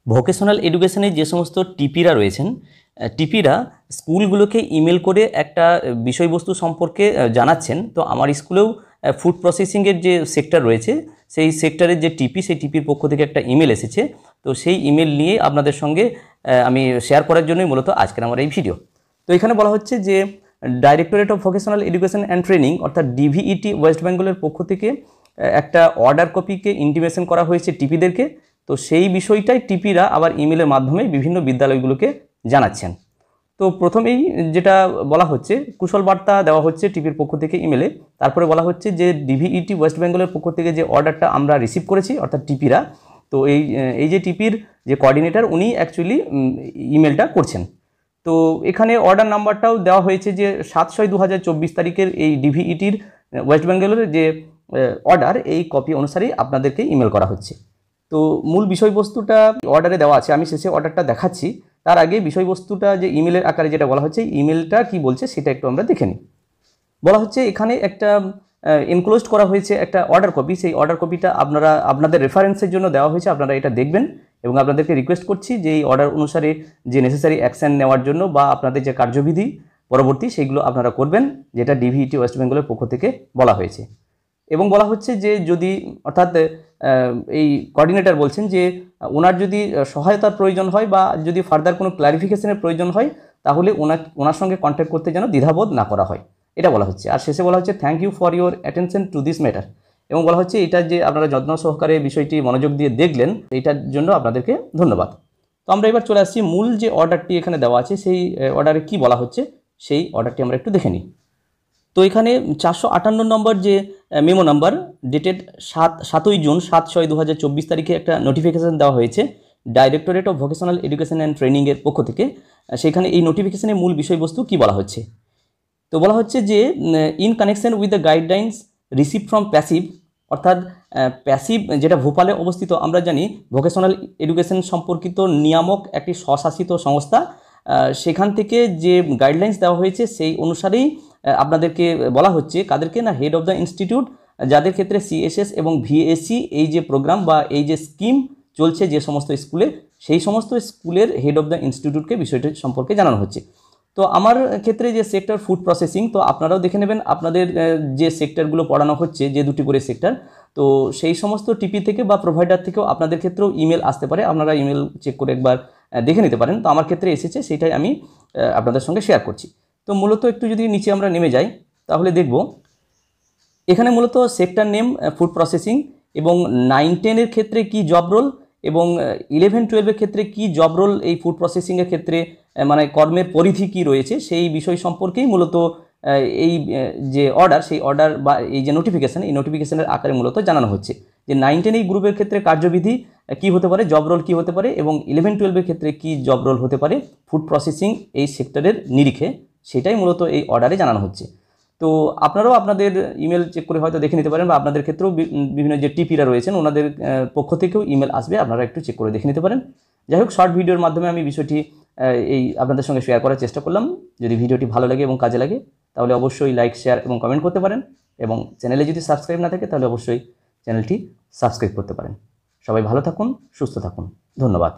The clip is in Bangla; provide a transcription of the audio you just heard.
ভোকেশনাল এডুকেশনে যে সমস্ত টিপিরা রয়েছেন, টিপিরা স্কুলগুলোকে ইমেল করে একটা বিষয়বস্তু সম্পর্কে জানাচ্ছেন। তো আমার স্কুলেও ফুড প্রসেসিংয়ের যে সেক্টর রয়েছে, সেই সেক্টরের যে টিপি, সেই টিপির পক্ষ থেকে একটা ইমেল এসেছে। তো সেই ইমেল নিয়ে আপনাদের সঙ্গে আমি শেয়ার করার জন্যই মূলত আজকের আমার এই ভিডিও। তো এখানে বলা হচ্ছে যে directorate of vocational education and training অর্থাৎ ডিভিইটি ওয়েস্ট বেঙ্গলের পক্ষ থেকে একটা অর্ডার কপিকে ইন্টিমেশন করা হয়েছে টিপিদেরকে। তো সেই বিষয়টাই টিপিরা আবার ইমেলের মাধ্যমে বিভিন্ন বিদ্যালয়গুলোকে জানাচ্ছেন। তো প্রথমেই যেটা বলা হচ্ছে, কুশল বার্তা দেওয়া হচ্ছে টিপির পক্ষ থেকে ইমেলে। তারপরে বলা হচ্ছে যে ডিভিইটি ওয়েস্ট বেঙ্গলের পক্ষ থেকে যে অর্ডারটা আমরা রিসিভ করেছি অর্থাৎ টিপিরা, তো এই যে টিপির যে কোঅর্ডিনেটর উনি অ্যাকচুয়ালি ইমেলটা করছেন। তো এখানে অর্ডার নাম্বারটাও দেওয়া হয়েছে যে 7/6/2024 তারিখের এই ডিভিইটির ওয়েস্ট বেঙ্গলের যে অর্ডার, এই কপি অনুসারেই আপনাদেরকে ইমেল করা হচ্ছে। তো মূল বিষয়বস্তুটা অর্ডারে দেওয়া আছে, আমি শেষে অর্ডারটা দেখাচ্ছি। তার আগে বিষয়বস্তুটা যে ইমেলের আকারে যেটা বলা হচ্ছে, ইমেলটা কি বলছে সেটা একটু আমরা দেখে নিই। বলা হচ্ছে এখানে একটা এনক্লোজড করা হয়েছে একটা অর্ডার কপি। সেই অর্ডার কপিটা আপনাদের রেফারেন্সের জন্য দেওয়া হয়েছে, আপনারা এটা দেখবেন এবং আপনাদেরকে রিকোয়েস্ট করছি যে এই অর্ডার অনুসারে যে নেসেসারি অ্যাকশন নেওয়ার জন্য বা আপনাদের যে কার্যবিধি পরবর্তী সেইগুলো আপনারা করবেন, যেটা ডিভিইটি ওয়েস্ট বেঙ্গলের পক্ষ থেকে বলা হয়েছে। এবং বলা হচ্ছে যে যদি অর্থাৎ এই কোঅর্ডিনেটর বলছেন যে ওনার যদি সহায়তার প্রয়োজন হয় বা যদি ফার্দার কোনো ক্লারিফিকেশনের প্রয়োজন হয়, তাহলে ওনার সঙ্গে কন্ট্যাক্ট করতে যেন দ্বিধাবোধ না করা হয়, এটা বলা হচ্ছে। আর শেষে বলা হচ্ছে thank you for your attention to this matter. এবং বলা হচ্ছে এটা যে আপনারা যত্ন সহকারে বিষয়টি মনোযোগ দিয়ে দেখলেন, এটার জন্য আপনাদেরকে ধন্যবাদ। তো আমরা এবার চলে আসছি মূল যে অর্ডারটি এখানে দেওয়া আছে, সেই অর্ডারে কি বলা হচ্ছে সেই অর্ডারটি আমরা একটু দেখে নিই। তো এখানে 458 নম্বর যে মেমো নাম্বার ডেটেড 7ই জুন 7/6/2024 তারিখে একটা নোটিফিকেশান দেওয়া হয়েছে directorate of vocational education and ট্রেনিংয়ের পক্ষ থেকে। সেখানে এই নোটিফিকেশানের মূল বিষয়বস্তু কি বলা হচ্ছে। তো বলা হচ্ছে যে in connection with the guidelines receive from passive, অর্থাৎ প্যাসিভ যেটা ভোপালে অবস্থিত, আমরা জানি ভোকেশনাল এডুকেশন সম্পর্কিত নিয়ামক একটি স্বশাসিত সংস্থা। সেখান থেকে যে গাইডলাইন্স দেওয়া হয়েছে সেই অনুসারেই আপনাদেরকে বলা হচ্ছে, কাদেরকে না, হেড অফ দ্য ইনস্টিটিউট, যাদের ক্ষেত্রে সিএসএস এবং ভিএসসি এই যে প্রোগ্রাম বা এই যে স্কিম চলছে যে সমস্ত স্কুলে, সেই সমস্ত স্কুলের হেড অফ দ্য ইনস্টিটিউটকে বিষয়টি সম্পর্কে জানানো হচ্ছে। তো আমার ক্ষেত্রে যে সেক্টর ফুড প্রসেসিং, তো আপনারাও দেখে নেবেন আপনাদের যে সেক্টরগুলো পড়ানো হচ্ছে, যে দুটি করে সেক্টর, তো সেই সমস্ত টিপি থেকে বা প্রোভাইডার থেকেও আপনাদের ক্ষেত্রেও ইমেল আসতে পারে, আপনারা ইমেল চেক করে একবার দেখে নিতে পারেন। তো আমার ক্ষেত্রে এসেছে, সেটাই আমি আপনাদের সঙ্গে শেয়ার করছি। তো মূলত একটু যদি নিচে আমরা নেমে যাই, তাহলে দেখব এখানে মূলত সেক্টর নেম ফুড প্রসেসিং এবং 9-10-এর ক্ষেত্রে কি জব রোল এবং 11-12-এর ক্ষেত্রে কি জব রোল, এই ফুড প্রসেসিংয়ের ক্ষেত্রে মানে কর্মের পরিধি কি রয়েছে সেই বিষয় সম্পর্কেই মূলত এই যে অর্ডার, সেই অর্ডার বা এই যে নোটিফিকেশান, এই নোটিফিকেশানের আকারে মূলত জানানো হচ্ছে যে 9-10 এই গ্রুপের ক্ষেত্রে কার্যবিধি কি হতে পারে, জব রোল কি হতে পারে, এবং 11-12-এর ক্ষেত্রে কি জব রোল হতে পারে ফুড প্রসেসিং এই সেক্টরের নিরিখে, সেটাই মূলত এই অর্ডারে জানানো হচ্ছে। তো আপনারাও আপনাদের ইমেল চেক করে হয়তো দেখে নিতে পারেন, বা আপনাদের ক্ষেত্রেও বিভিন্ন যে টিপিরা রয়েছেন ওনাদের পক্ষ থেকেও ইমেল আসবে, আপনারা একটু চেক করে দেখে নিতে পারেন। যাই হোক, শর্ট ভিডিওর মাধ্যমে আমি বিষয়টি এই আপনাদের সঙ্গে শেয়ার করার চেষ্টা করলাম। যদি ভিডিওটি ভালো লাগে এবং কাজে লাগে তাহলে অবশ্যই লাইক, শেয়ার এবং কমেন্ট করতে পারেন, এবং চ্যানেলে যদি সাবস্ক্রাইব না থাকে তাহলে অবশ্যই চ্যানেলটি সাবস্ক্রাইব করতে পারেন। সবাই ভালো থাকুন, সুস্থ থাকুন, ধন্যবাদ।